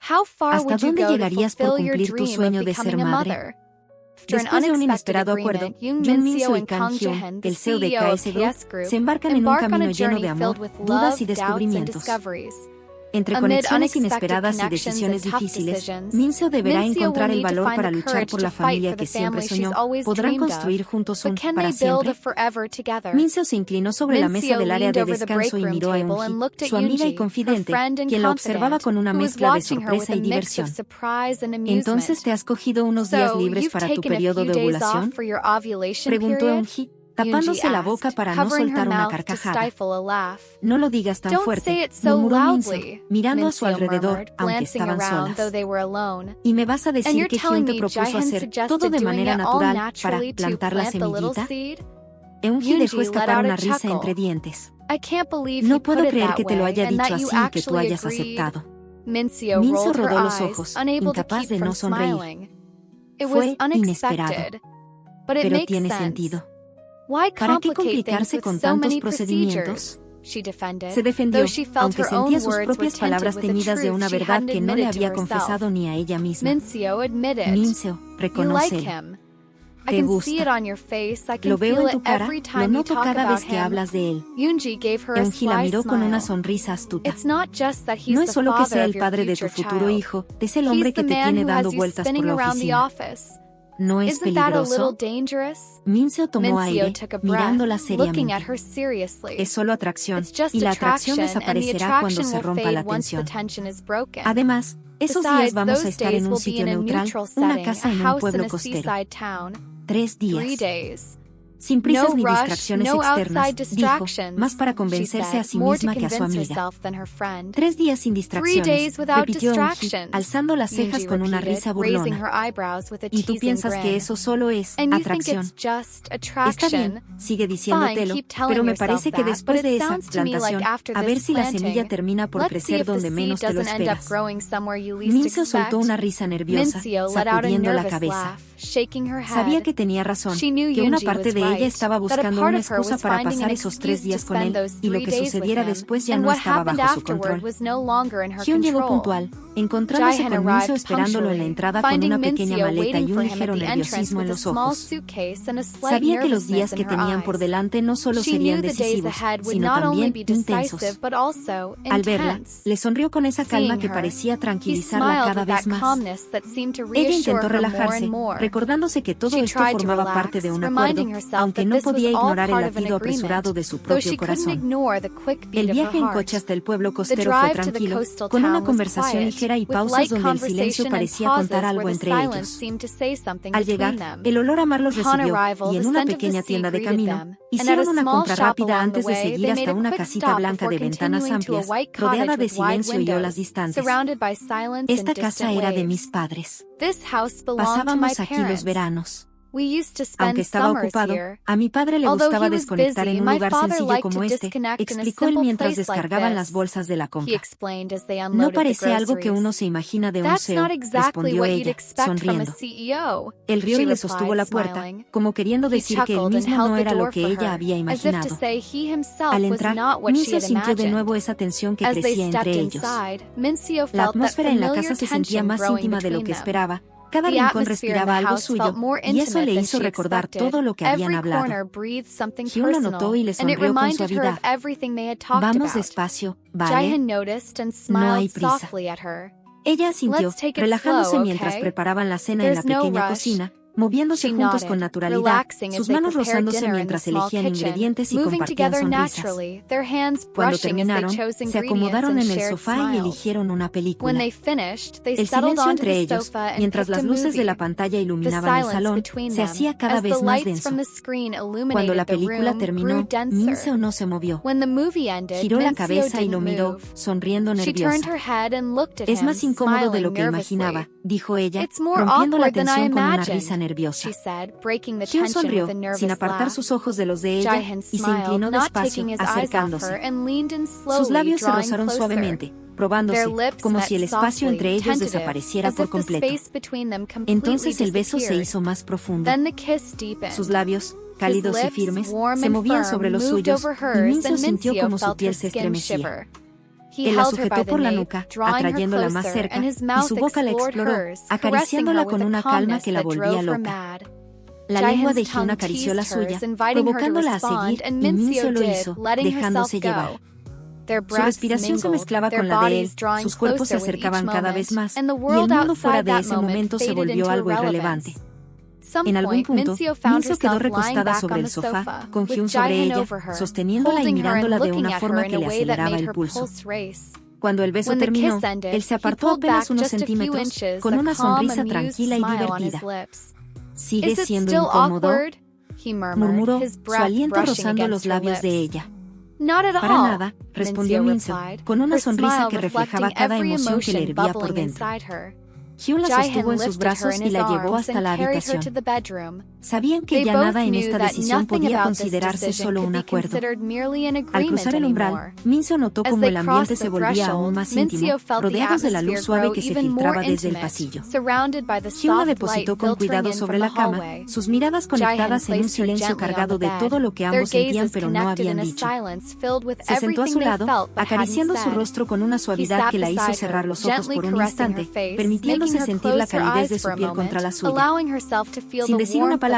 ¿Hasta dónde llegarías por cumplir tu sueño de ser madre? Después de un inesperado acuerdo, Jung Min-seo y Kang Hyun, el CEO de KS Group, se embarcan en un camino lleno de amor, dudas y descubrimientos. Entre conexiones inesperadas y decisiones difíciles, Min-seo deberá encontrar el valor para luchar por la familia que siempre soñó. ¿Podrán construir juntos un para siempre? Min-seo se inclinó sobre la mesa del área de descanso y miró a Eun-hee, su amiga y confidente, quien la observaba con una mezcla de sorpresa y diversión. ¿Entonces te has cogido unos días libres para tu periodo de ovulación?, preguntó Eun-hee, tapándose la boca para no soltar una carcajada. No lo digas tan fuerte, murmuró Min-seo, mirando a su alrededor, aunque estaban solas. ¿Y me vas a decir que Hyun te propuso hacer todo de manera natural para plantar la semillita? Eun-hee dejó escapar una risa entre dientes. No puedo creer que te lo haya dicho así y que tú hayas aceptado. Min-seo rodó los ojos, incapaz de no sonreír. Fue inesperado. Pero tiene sentido. ¿Para qué complicarse con tantos procedimientos? Se defendió, aunque sentía sus propias palabras teñidas de una verdad que no le había confesado ni a ella misma. Min-seo, reconócelo. Te gusta. Lo veo en tu cara, lo noto cada vez que hablas de él. Eun-hee la miró con una sonrisa astuta. No es solo que sea el padre de tu futuro hijo, es el hombre que te tiene dando vueltas por la oficina. ¿No es peligroso? Min-seo tomó aire, mirándola seriamente. Es solo atracción, y la atracción desaparecerá cuando se rompa la tensión. Además, esos días vamos a estar en un sitio neutral, una casa en un pueblo costero. 3 días. Sin prisas ni distracciones externas, dijo, más para convencerse a sí misma que a su amiga. 3 días sin distracciones, repitió Eun-hee, alzando las cejas con una risa burlona. ¿Y tú piensas que eso solo es atracción? Está bien, sigue diciéndotelo, pero me parece que después de esa plantación, a ver si la semilla termina por crecer donde menos te lo esperas. Min-seo soltó una risa nerviosa, sacudiendo la cabeza. Sabía que tenía razón, que una parte de ella estaba buscando una excusa para pasar esos 3 días con él, y lo que sucediera después ya no estaba bajo su control. Hyun llegó puntual, encontrándose con Min-seo esperándolo en la entrada con una pequeña maleta y un ligero nerviosismo en los ojos. Sabía que los días que tenían por delante no solo serían decisivos, sino también intensos. Al verla, le sonrió con esa calma que parecía tranquilizarla cada vez más. Ella intentó relajarse, recordándose que todo esto formaba parte de un acuerdo, aunque no podía ignorar el latido apresurado de su propio corazón. El viaje en coche hasta el pueblo costero fue tranquilo, con una conversación ligera y pausas donde el silencio parecía contar algo entre ellos. Al llegar, el olor a mar los recibió, y en una pequeña tienda de camino, hicieron una compra rápida antes de seguir hasta una casita blanca de ventanas amplias, rodeada de silencio y olas distantes. Esta casa era de mis padres. Pasábamos aquí los veranos. Aunque estaba ocupado, a mi padre le gustaba desconectar en un lugar sencillo como este, explicó él mientras descargaban las bolsas de la compra. No parece algo que uno se imagina de un CEO, respondió ella, sonriendo. Él rió y le sostuvo la puerta, como queriendo decir que él mismo no era lo que ella había imaginado. Al entrar, Min-seo sintió de nuevo esa tensión que crecía entre ellos. La atmósfera en la casa se sentía más íntima de lo que esperaba. Cada rincón respiraba algo suyo, y eso le hizo recordar todo lo que habían hablado. Hyun lo notó y le sonrió con suavidad. Vamos despacio, ¿vale? No hay prisa. Ella asintió, relajándose mientras preparaban la cena en la pequeña cocina, moviéndose juntos con naturalidad, sus manos rozándose mientras elegían ingredientes y compartían sonrisas. Cuando terminaron, se acomodaron en el sofá y eligieron una película. El silencio entre ellos, mientras las luces de la pantalla iluminaban el salón, se hacía cada vez más denso. Cuando la película terminó, Min-seo no se movió. Giró la cabeza y lo miró, sonriendo nerviosa. Es más incómodo de lo que imaginaba, dijo ella, rompiendo la tensión con una risa nerviosa. Hyun sonrió, sin apartar sus ojos de los de ella, y se inclinó despacio, acercándose. Sus labios se rozaron suavemente, probándose, como si el espacio entre ellos desapareciera por completo. Entonces el beso se hizo más profundo. Sus labios, cálidos y firmes, se movían sobre los suyos, y Min-seo sintió como su piel se estremecía. Él la sujetó por la nuca, atrayéndola más cerca, y su boca la exploró, acariciándola con una calma que la volvía loca. La lengua de Hyun acarició la suya, provocándola a seguir, y Min-seo lo hizo, dejándose llevar. Su respiración se mezclaba con la de él, sus cuerpos se acercaban cada vez más, y el mundo fuera de ese momento se volvió algo irrelevante. En algún punto, Min-seo quedó recostada sobre el sofá, con Hyun sobre ella, sosteniéndola y mirándola de una forma que le aceleraba el pulso. Cuando el beso terminó, él se apartó apenas unos centímetros, con una sonrisa tranquila y divertida. «¿Sigue siendo incómodo?», murmuró, su aliento rozando los labios de ella. «Para nada», respondió Min-seo, con una sonrisa que reflejaba cada emoción que le hervía por dentro. Hyun la sostuvo en sus brazos y la llevó hasta la habitación. Sabían que ya nada en esta decisión podía considerarse solo un acuerdo. Al cruzar el umbral, Min-seo notó cómo el ambiente se volvía aún más íntimo, rodeados de la luz suave que se filtraba desde el pasillo. Hyun la depositó con cuidado sobre la cama, sus miradas conectadas en un silencio cargado de todo lo que ambos sentían pero no habían dicho. Se sentó a su lado, acariciando su rostro con una suavidad que la hizo cerrar los ojos por un instante, permitiéndose sentir la calidez de su piel contra la suya. Sin decir una palabra,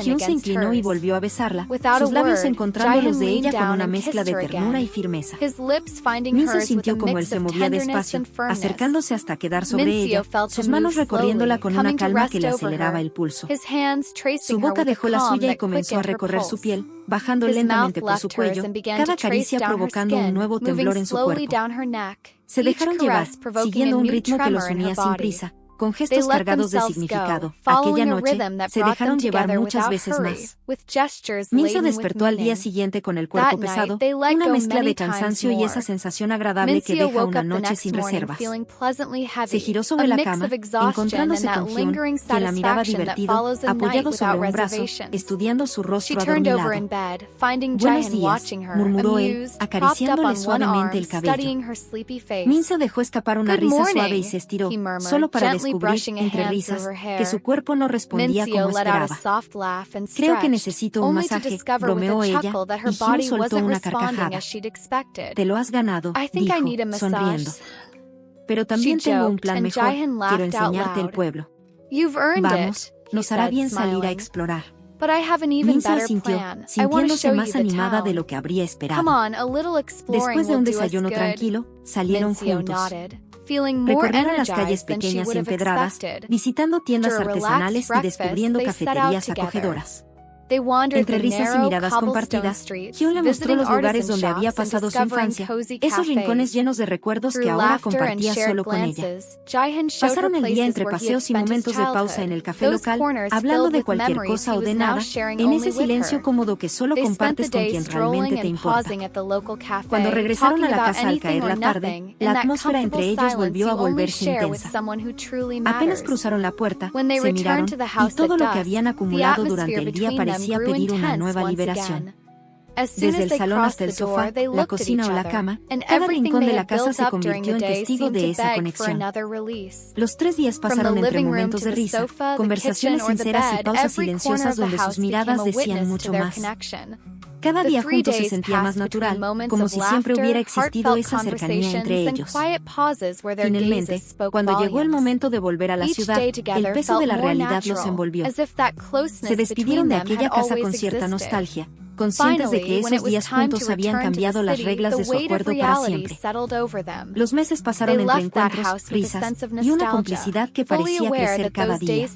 Hyun se inclinó y volvió a besarla, sus labios encontrando los de ella con una mezcla de ternura y firmeza. Min-seo sintió como él se movía despacio, acercándose hasta quedar sobre ella, sus manos recorriéndola con una calma que le aceleraba el pulso. Su boca dejó la suya y comenzó a recorrer su piel, bajando lentamente por su cuello, cada caricia provocando un nuevo temblor en su cuerpo. Se dejaron llevar, siguiendo un ritmo que los unía sin prisa, con gestos cargados de significado. Aquella noche, se dejaron llevar muchas veces más. Min-seo despertó al día siguiente con el cuerpo pesado, una mezcla de cansancio y esa sensación agradable que deja una noche sin reservas. Se giró sobre la cama, encontrándose con Hyun, quien la miraba divertido, apoyado sobre un brazo, estudiando su rostro adormilado. «Buenos días», murmuró él, acariciándole suavemente el cabello. Min-seo dejó escapar una risa suave y se estiró, solo para descubrir, entre risas, que su cuerpo no respondía como esperaba. «Creo que necesito un masaje», bromeó ella, y Hyun soltó una carcajada. «Te lo has ganado», dijo, sonriendo. «Pero también tengo un plan mejor, quiero enseñarte el pueblo. Vamos, nos hará bien salir a explorar». Min-seo asintió, sintiéndose más animada de lo que habría esperado. Después de un desayuno tranquilo, salieron juntos. Recorrieron las calles pequeñas y empedradas, visitando tiendas artesanales y descubriendo cafeterías acogedoras. Entre risas y miradas compartidas, Hyun le mostró los lugares donde había pasado su infancia, esos rincones llenos de recuerdos que ahora compartía solo con ella. Pasaron el día entre paseos y momentos de pausa en el café local, hablando de cualquier cosa o de nada, en ese silencio cómodo que solo compartes con quien realmente te importa. Cuando regresaron a la casa al caer la tarde, la atmósfera entre ellos volvió a volverse intensa. Apenas cruzaron la puerta, se miraron, y todo lo que habían acumulado durante el día parecía pedir una nueva liberación. Desde el salón hasta el sofá, la cocina o la cama, cada rincón de la casa se convirtió en testigo de esa conexión. Los 3 días pasaron entre momentos de risa, conversaciones sinceras y pausas silenciosas donde sus miradas decían mucho más. Cada día juntos se sentía más natural, como si siempre hubiera existido esa cercanía entre ellos. Finalmente, cuando llegó el momento de volver a la ciudad, el peso de la realidad los envolvió. Se despidieron de aquella casa con cierta nostalgia, conscientes de que esos días juntos habían cambiado las reglas de su acuerdo para siempre. Los meses pasaron entre encuentros, risas y una complicidad que parecía crecer cada día.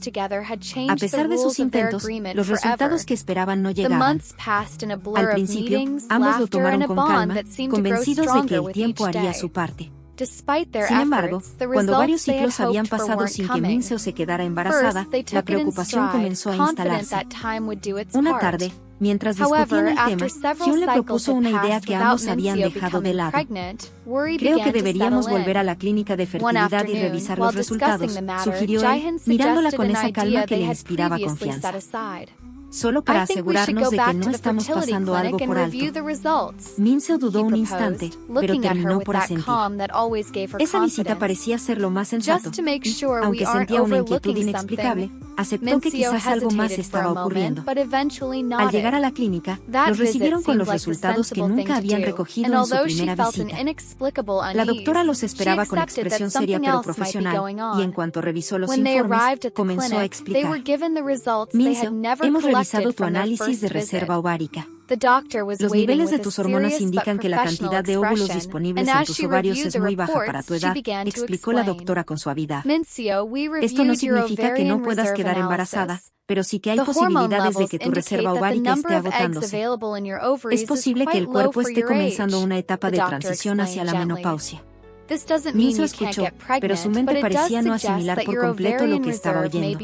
A pesar de sus intentos, los resultados que esperaban no llegaban. Al principio, ambos lo tomaron con calma, convencidos de que el tiempo haría su parte. Sin embargo, cuando varios ciclos habían pasado sin que Min-seo se quedara embarazada, la preocupación comenzó a instalarse. Una tarde, mientras discutían el tema, Hyun le propuso una idea que ambos habían dejado de lado. «Creo que deberíamos volver a la clínica de fertilidad y revisar los resultados», sugirió él, mirándola con esa calma que le inspiraba confianza. «Solo para asegurarnos de que no estamos pasando algo por alto». Min-seo dudó un instante, pero terminó por asentir. Esa visita parecía ser lo más sensato, y, aunque sentía una inquietud inexplicable, aceptó que quizás algo más estaba ocurriendo. Al llegar a la clínica, los recibieron con los resultados que nunca habían recogido en su primera visita. La doctora los esperaba con expresión seria pero profesional, y en cuanto revisó los informes, comenzó a explicar. Mincio, hemos revisado tu análisis de reserva ovárica. Los niveles de tus hormonas indican que la cantidad de óvulos disponibles en tus ovarios es muy baja para tu edad, explicó la doctora con suavidad. Esto no significa que no puedas quedar embarazada, pero sí que hay posibilidades de que tu reserva ovárica esté agotándose. Es posible que el cuerpo esté comenzando una etapa de transición hacia la menopausia. Mincio escuchó, pero su mente parecía no asimilar por completo lo que estaba oyendo.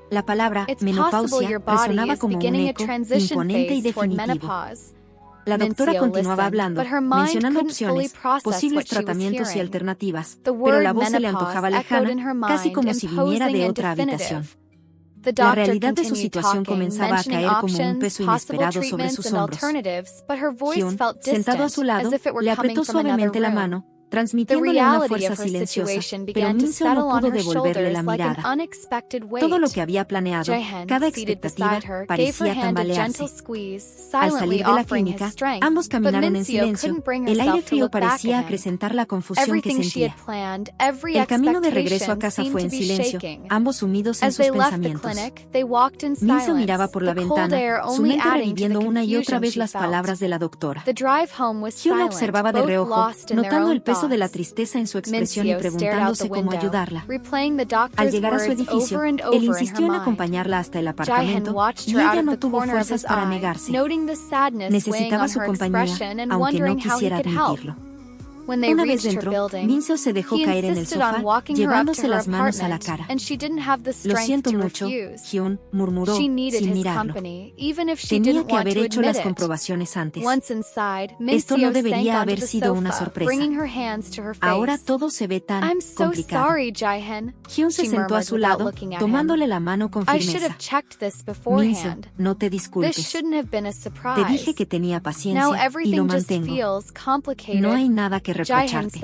La palabra menopausia resonaba como un eco imponente y definitivo. La doctora continuaba hablando, mencionando opciones, posibles tratamientos y alternativas, pero la voz se le antojaba lejana, casi como si viniera de otra habitación. La realidad de su situación comenzaba a caer como un peso inesperado sobre sus hombros. Hyun, sentado a su lado, le apretó suavemente la mano, transmitiéndole una fuerza silenciosa, pero Mincio no pudo devolverle la mirada. Todo lo que había planeado, cada expectativa, parecía tambalearse. Al salir de la clínica, ambos caminaron en silencio. El aire frío parecía acrecentar la confusión que sentía. El camino de regreso a casa fue en silencio, ambos sumidos en sus pensamientos. Mincio miraba por la ventana, su mente reviviendo una y otra vez las palabras de la doctora. Hyun la observaba de reojo, notando el peso de la tristeza en su expresión y preguntándose cómo ayudarla. Al llegar a su edificio, él insistió en acompañarla hasta el apartamento y ella no tuvo fuerzas para negarse. Necesitaba su compañía, aunque no quisiera admitirlo. Una vez dentro, Mincio se dejó caer en el sofá, llevándose las manos a la cara. Lo siento mucho, Hyun murmuró, sin mirarlo. Tenía que haber hecho las comprobaciones antes. Esto no debería haber sido una sorpresa. Ahora todo se ve tan complicado. Hyun se sentó a su lado, tomándole la mano con firmeza. Mincio, no te disculpes. Te dije que tenía paciencia y lo mantengo. No hay nada que reprocharte.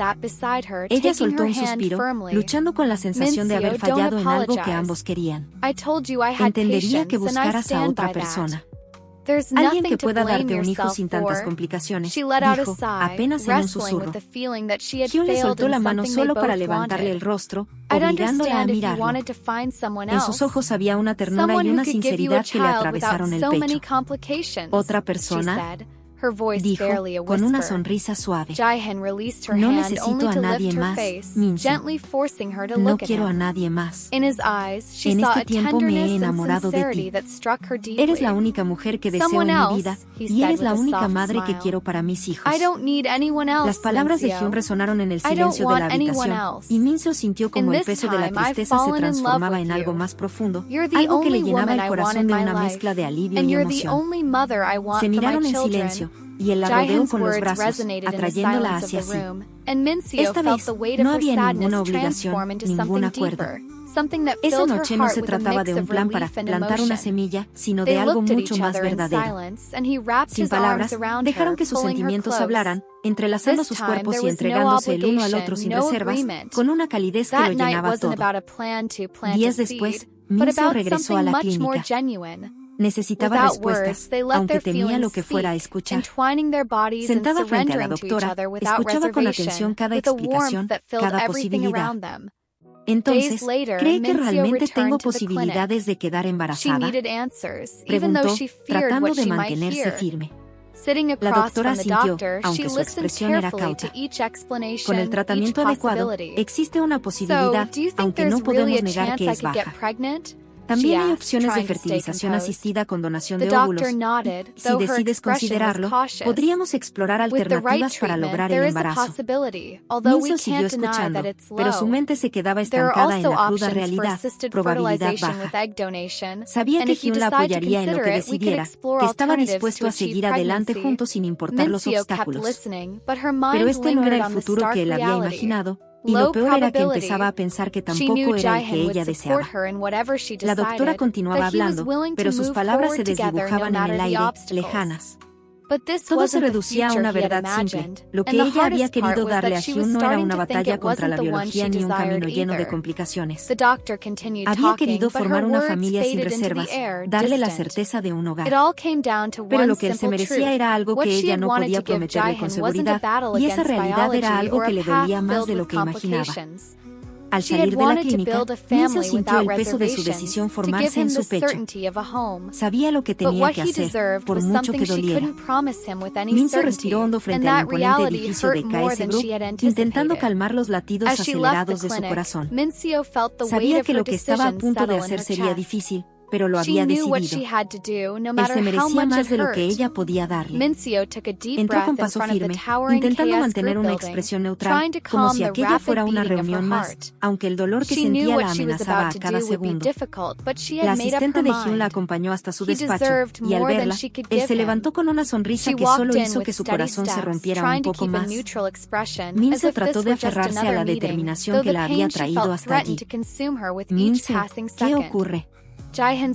Ella soltó un suspiro, luchando con la sensación de haber fallado en algo que ambos querían. Entendería que buscaras a otra persona. Alguien que pueda darte un hijo sin tantas complicaciones, dijo, apenas en un susurro. Hyun le soltó la mano solo para levantarle el rostro, obligándola a mirarlo. En sus ojos había una ternura y una sinceridad que le atravesaron el pecho. Otra persona, dijo, con una sonrisa suave. No necesito a nadie más, Mincio. No quiero a nadie más. En este tiempo me he enamorado de ti. Eres la única mujer que deseo en mi vida, y eres la única madre que quiero para mis hijos. Las palabras de Hyun resonaron en el silencio de la habitación, y Mincio sintió como el peso de la tristeza se transformaba en algo más profundo, algo que le llenaba el corazón de una mezcla de alivio y emoción. Se miraron en silencio, y él la rodeó con los brazos, atrayéndola hacia sí. Esta vez, no había ninguna obligación, ningún acuerdo. Esa noche no se trataba de un plan para plantar una semilla, sino de algo mucho más verdadero. Sin palabras, dejaron que sus sentimientos hablaran, entrelazando sus cuerpos y entregándose el uno al otro sin reservas, con una calidez que lo llenaba todo. Días después, Mincio regresó a la clínica. Necesitaba respuestas, aunque temía lo que fuera a escuchar. Sentada frente a la doctora, escuchaba con atención cada explicación, cada posibilidad. Entonces, ¿cree que realmente tengo posibilidades de quedar embarazada?, preguntó, tratando de mantenerse firme. La doctora asintió, aunque su expresión era cauta. Con el tratamiento adecuado, existe una posibilidad, aunque no podemos negar que es baja. También hay opciones de fertilización asistida con donación de óvulos. Si decides considerarlo, podríamos explorar alternativas para lograr el embarazo. Mincio siguió escuchando, pero su mente se quedaba estancada en la cruda realidad, probabilidad baja. Sabía que Hyun la apoyaría en lo que decidiera, que estaba dispuesto a seguir adelante juntos sin importar los obstáculos. Pero este no era el futuro que él había imaginado, y lo peor era que empezaba a pensar que tampoco era el que ella deseaba. La doctora continuaba hablando, pero sus palabras se desdibujaban en el aire, lejanas. Todo se reducía a una verdad simple. Lo que ella había querido darle a Hyun no era una batalla contra la biología ni un camino lleno de complicaciones. Había querido formar una familia sin reservas, darle la certeza de un hogar. Pero lo que él se merecía era algo que ella no podía prometerle con seguridad, y esa realidad era algo que le dolía más de lo que imaginaba. Al salir de la clínica, Min-seo sintió el peso de su decisión formarse en su pecho. Sabía lo que tenía que hacer, por mucho que doliera. Min-seo respiró hondo frente al imponente edificio de KS Group, intentando calmar los latidos acelerados de su corazón. Sabía que lo que estaba a punto de hacer sería difícil, pero lo había decidido. Él se merecía más de lo que ella podía darle. Entró con paso firme, intentando mantener una expresión neutral, como si aquella fuera una reunión más, aunque el dolor que sentía la amenazaba a cada segundo. La asistente de Hyun la acompañó hasta su despacho, y al verla, él se levantó con una sonrisa que solo hizo que su corazón se rompiera un poco más. Min-seo trató de aferrarse a la determinación que la había traído hasta allí. Min-seo, ¿qué ocurre?,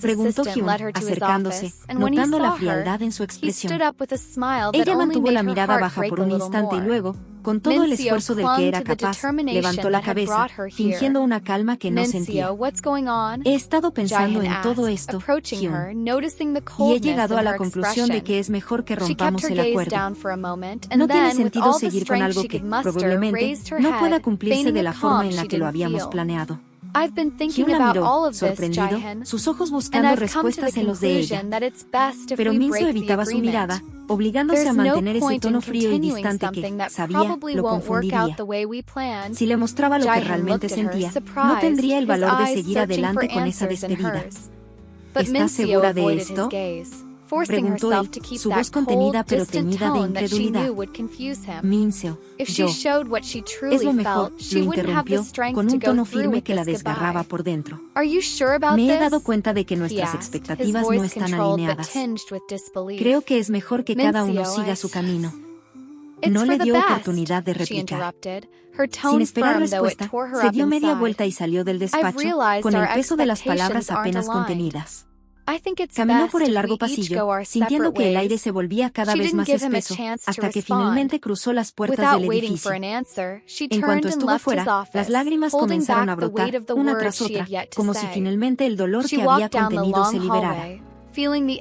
preguntó Hyun, acercándose, notando la frialdad en su expresión. Ella mantuvo la mirada baja por un instante y luego, con todo el esfuerzo del que era capaz, levantó la cabeza, fingiendo una calma que no sentía. He estado pensando en todo esto, Hyun, y he llegado a la conclusión de que es mejor que rompamos el acuerdo. No tiene sentido seguir con algo que, probablemente, no pueda cumplirse de la forma en la que lo habíamos planeado. Hyun la miró, sorprendido, sus ojos buscando respuestas en los de ella. Pero Min-seo evitaba su mirada, obligándose a mantener ese tono frío y distante que, sabía, lo confundiría. Si le mostraba lo que realmente sentía, no tendría el valor de seguir adelante con esa despedida. ¿Estás segura de esto?, preguntó él, su voz contenida pero teñida de incredulidad. Min-seo, yo. Es lo mejor, lo interrumpió, con un tono firme que la desgarraba por dentro. Me he dado cuenta de que nuestras expectativas no están alineadas. Creo que es mejor que cada uno siga su camino. No le dio oportunidad de replicar. Sin esperar respuesta, se dio media vuelta y salió del despacho, con el peso de las palabras apenas contenidas. Caminó por el largo pasillo, sintiendo que el aire se volvía cada vez más espeso, hasta que finalmente cruzó las puertas del edificio. En cuanto estuvo fuera, las lágrimas comenzaron a brotar, una tras otra, como si finalmente el dolor que había contenido se liberara.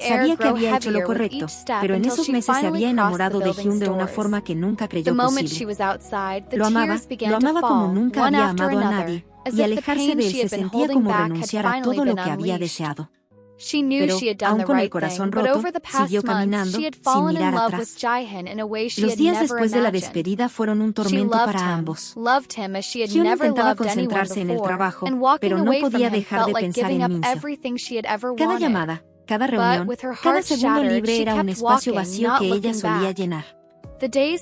Sabía que había hecho lo correcto, pero en esos meses se había enamorado de Hyun de una forma que nunca creyó posible. Lo amaba como nunca había amado a nadie, y alejarse de él se sentía como renunciar a todo lo que había deseado. Pero, aún con el corazón roto, siguió caminando, sin mirar atrás. Los días después de la despedida fueron un tormento para ambos. Hyun intentaba concentrarse en el trabajo, pero no podía dejar de pensar en Min-seo. Cada llamada, cada reunión, cada segundo libre era un espacio vacío que ella solía llenar.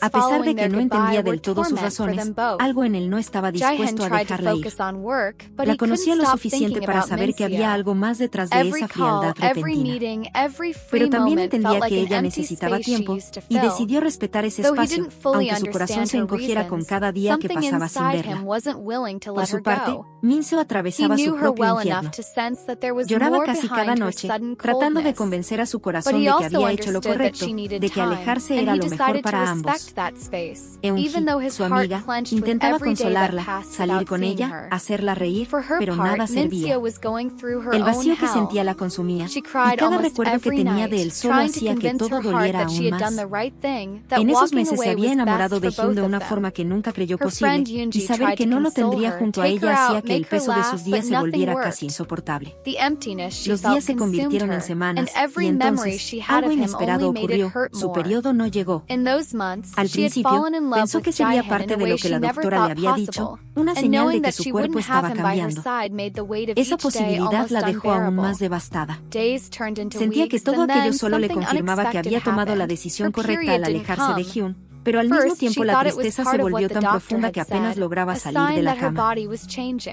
A pesar de que no entendía del todo sus razones, algo en él no estaba dispuesto a dejarla ir. La conocía lo suficiente para saber que había algo más detrás de esa frialdad repentina. Pero también entendía que ella necesitaba tiempo, y decidió respetar ese espacio, aunque su corazón se encogiera con cada día que pasaba sin verla. Por su parte, Min-seo atravesaba su propio infierno. Lloraba casi cada noche, tratando de convencer a su corazón de que había hecho lo correcto, de que alejarse era lo mejor para ambos. Eun-hee, su amiga, intentaba consolarla, salir con ella, hacerla reír, pero nada servía. El vacío que sentía la consumía, y cada recuerdo que tenía de él solo hacía que todo doliera aún más. En esos meses se había enamorado de Hyun de una forma que nunca creyó posible, y saber que no lo tendría junto a ella hacía que el peso de sus días se volviera casi insoportable. Los días se convirtieron en semanas, y entonces, algo inesperado ocurrió, su periodo no llegó. Al principio, pensó que sería parte de lo que la doctora le había dicho, una señal de que su cuerpo estaba cambiando. Esa posibilidad la dejó aún más devastada. Sentía que todo aquello solo le confirmaba que había tomado la decisión correcta al alejarse de Hyun, pero al mismo tiempo la tristeza se volvió tan profunda que apenas lograba salir de la cama.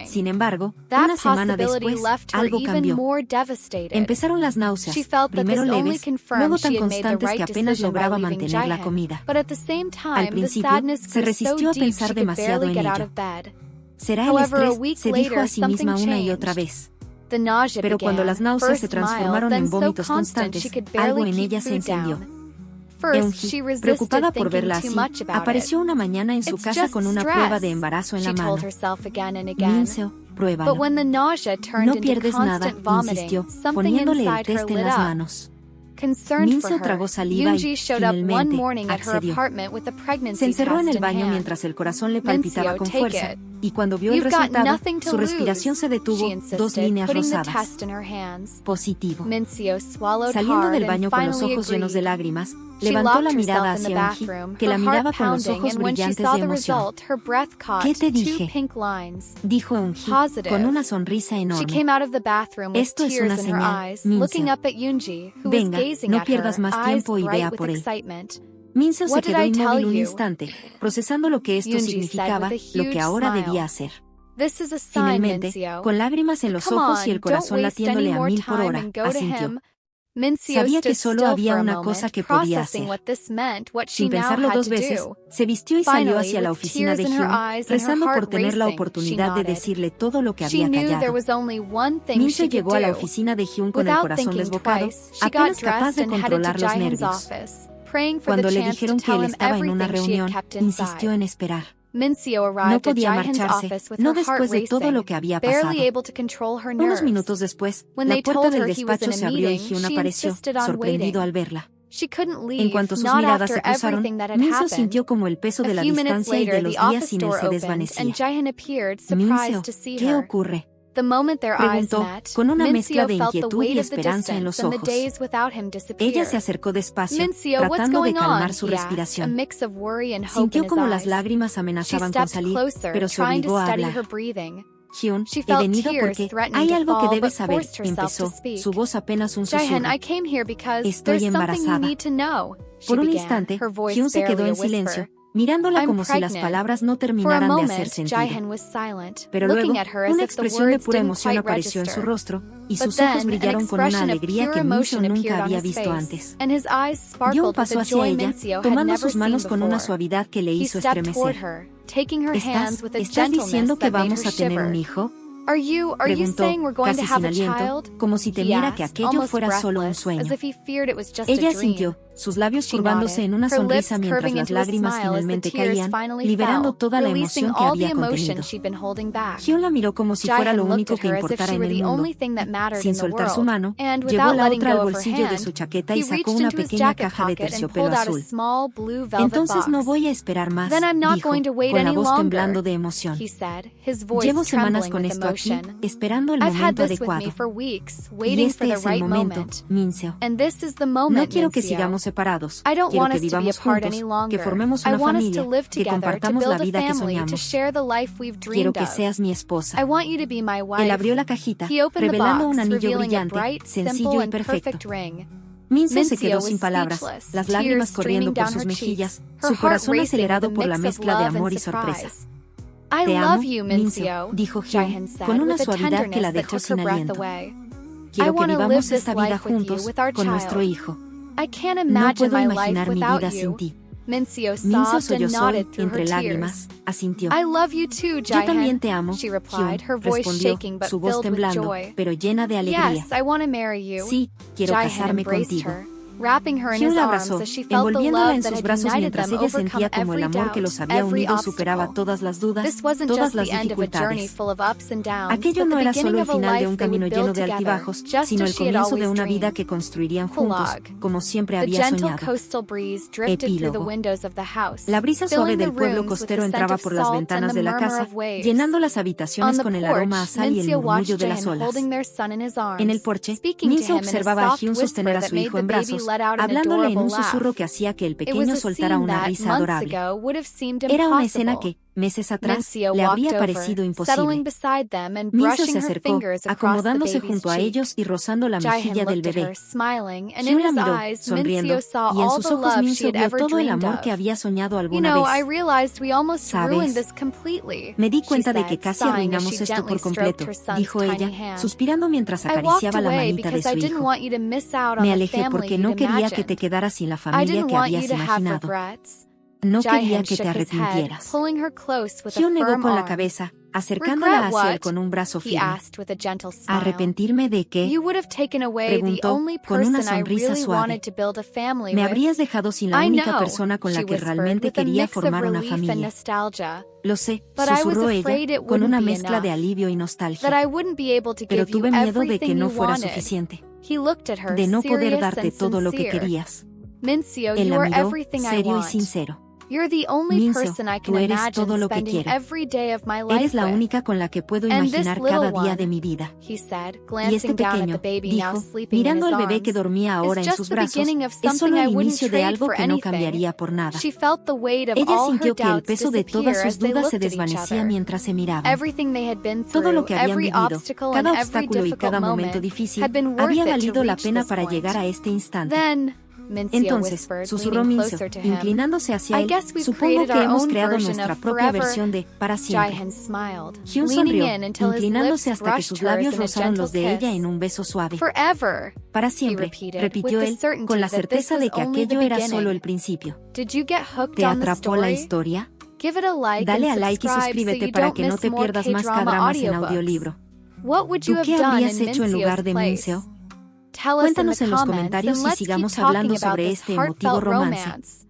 Sin embargo, una semana después, algo cambió. Empezaron las náuseas, primero leves, luego tan constantes que apenas lograba mantener la comida. Al principio, se resistió a pensar demasiado en ello. Será el estrés, se dijo a sí misma una y otra vez. Pero cuando las náuseas se transformaron en vómitos constantes, algo en ella se encendió. Eun-hee, preocupada por verla así, apareció una mañana en su casa con una prueba de embarazo en la mano. Min-seo, pruébalo. No pierdes nada, insistió, poniéndole el test en las manos. Min-seo tragó saliva y, finalmente, accedió. Se encerró en el baño mientras el corazón le palpitaba con fuerza, y cuando vio el resultado, su respiración se detuvo, 2 líneas rosadas. Positivo. Saliendo del baño con los ojos llenos de lágrimas, levantó la mirada hacia Eun-hee, que la miraba con los ojos brillantes de emoción. ¿Qué te dije?, dijo Eun-hee, con una sonrisa enorme. Esto es una señal, Min-seo. Venga, no pierdas más tiempo y vea por él. Min-seo se quedó inmóvil un instante, procesando lo que esto significaba, lo que ahora debía hacer. Finalmente, con lágrimas en los ojos y el corazón latiéndole a 1000 por hora, asintió. Sabía que solo había una cosa que podía hacer. Sin pensarlo 2 veces, se vistió y salió hacia la oficina de Hyun, rezando por tener la oportunidad de decirle todo lo que había callado. Min-seo llegó a la oficina de Hyun con el corazón desbocado, apenas capaz de controlar los nervios. Cuando le dijeron que él estaba en una reunión, insistió en esperar. No podía marcharse, no después de todo lo que había pasado. Unos minutos después, la puerta del despacho se abrió y Hyun apareció, sorprendido al verla. En cuanto sus miradas se cruzaron, Min-seo sintió como el peso de la distancia y de los días sin él se desvanecía. Min-seo, ¿qué ocurre?, preguntó, con una mezcla de inquietud y esperanza en los ojos. Ella se acercó despacio, tratando de calmar su respiración. Sintió como las lágrimas amenazaban con salir, pero se obligó a hablar. Hyun, he venido porque hay algo que debes saber, empezó, su voz apenas un susurro. Estoy embarazada. Por un instante, Hyun se quedó en silencio, mirándola como si las palabras no terminaran de hacer sentido. Pero luego, una expresión de pura emoción apareció en su rostro, y sus ojos brillaron con una alegría que Min-seo nunca había visto antes. Dio un paso hacia ella, tomando sus manos con una suavidad que le hizo estremecer. ¿Estás diciendo que vamos a tener un hijo?, preguntó, casi sin aliento, como si temiera que aquello fuera solo un sueño. Ella asintió, sus labios curvándose en una sonrisa mientras las lágrimas finalmente caían, liberando toda la emoción que había contenido. Hyun la miró como si fuera lo único que importara en el mundo. Sin soltar su mano, llevó la otra al bolsillo de su chaqueta y sacó una pequeña caja de terciopelo azul. Entonces no voy a esperar más, dijo, con la voz temblando de emoción. Llevo semanas con esto aquí, esperando el momento adecuado. Y este es el momento, Min-seo. No quiero que sigamos separados, quiero que vivamos juntos, que formemos una familia, que compartamos la vida que soñamos. Quiero que seas mi esposa. Él abrió la cajita, revelando un anillo brillante, sencillo y perfecto. Min-seo se quedó sin palabras, las lágrimas corriendo por sus mejillas, su corazón acelerado por la mezcla de amor y sorpresa. Te amo, Min-seo, dijo Hyun, con una suavidad que la dejó sin aliento. Quiero que vivamos esta vida juntos, con nuestro hijo. No puedo imaginar mi vida sin ti. Min-seo sollozó entre lágrimas, asintió. Yo también te amo, Hyun, respondió, su voz temblando, pero llena de alegría. Sí, quiero casarme contigo. Hyun la abrazó, envolviéndola en sus brazos mientras ella sentía como el amor que los había unido superaba todas las dudas, todas las dificultades. Aquello no era solo el final de un camino lleno de altibajos, sino el comienzo de una vida que construirían juntos, como siempre había soñado. Epílogo. La brisa suave del pueblo costero entraba por las ventanas de la casa, llenando las habitaciones con el aroma a sal y el murmullo de las olas. En el porche, Min-seo observaba a Hyun sostener a su hijo en brazos, hablándole en un susurro que hacía que el pequeño soltara una risa adorable. Era una escena que, meses atrás, le habría parecido imposible. Min-seo se acercó, acomodándose junto a ellos y rozando la mejilla del bebé. Hyun la miró, sonriendo, y en sus ojos Min-seo vio todo el amor que había soñado alguna vez. ¿Sabes? Me di cuenta de que casi arruinamos esto por completo, dijo ella, suspirando mientras acariciaba la manita de su hijo. Me alejé porque no quería que te quedaras sin la familia que habías imaginado. No quería que te arrepintieras. Hyun negó con la cabeza, acercándola hacia él con un brazo firme. ¿Arrepentirme de qué? Preguntó con una sonrisa suave. Me habrías dejado sin la única persona con la que realmente quería formar una familia. Lo sé, susurró ella, con una mezcla de alivio y nostalgia. Pero tuve miedo de que no fuera suficiente, de no poder darte todo lo que querías. Él la miró, serio y sincero. Mincio, tú eres todo lo que quiero. Eres la única con la que puedo imaginar cada día de mi vida. Y este pequeño, dijo, mirando al bebé que dormía ahora en sus brazos, es solo el inicio de algo que no cambiaría por nada. Ella sintió que el peso de todas sus dudas se desvanecía mientras se miraban. Todo lo que habían vivido, cada obstáculo y cada momento difícil, había valido la pena para llegar a este instante. Entonces, susurró Mincio, inclinándose hacia él, supongo que hemos creado nuestra propia versión de para siempre. Hyun sonrió, inclinándose hasta que sus labios rozaron los de ella en un beso suave. Para siempre, repitió él, con la certeza de que aquello era solo el principio. ¿Te atrapó la historia? Dale a like y suscríbete para que no te pierdas más K-dramas en audiolibro. ¿Tú qué habrías hecho en lugar de Mincio? Cuéntanos en los comentarios y sigamos hablando sobre este emotivo romance.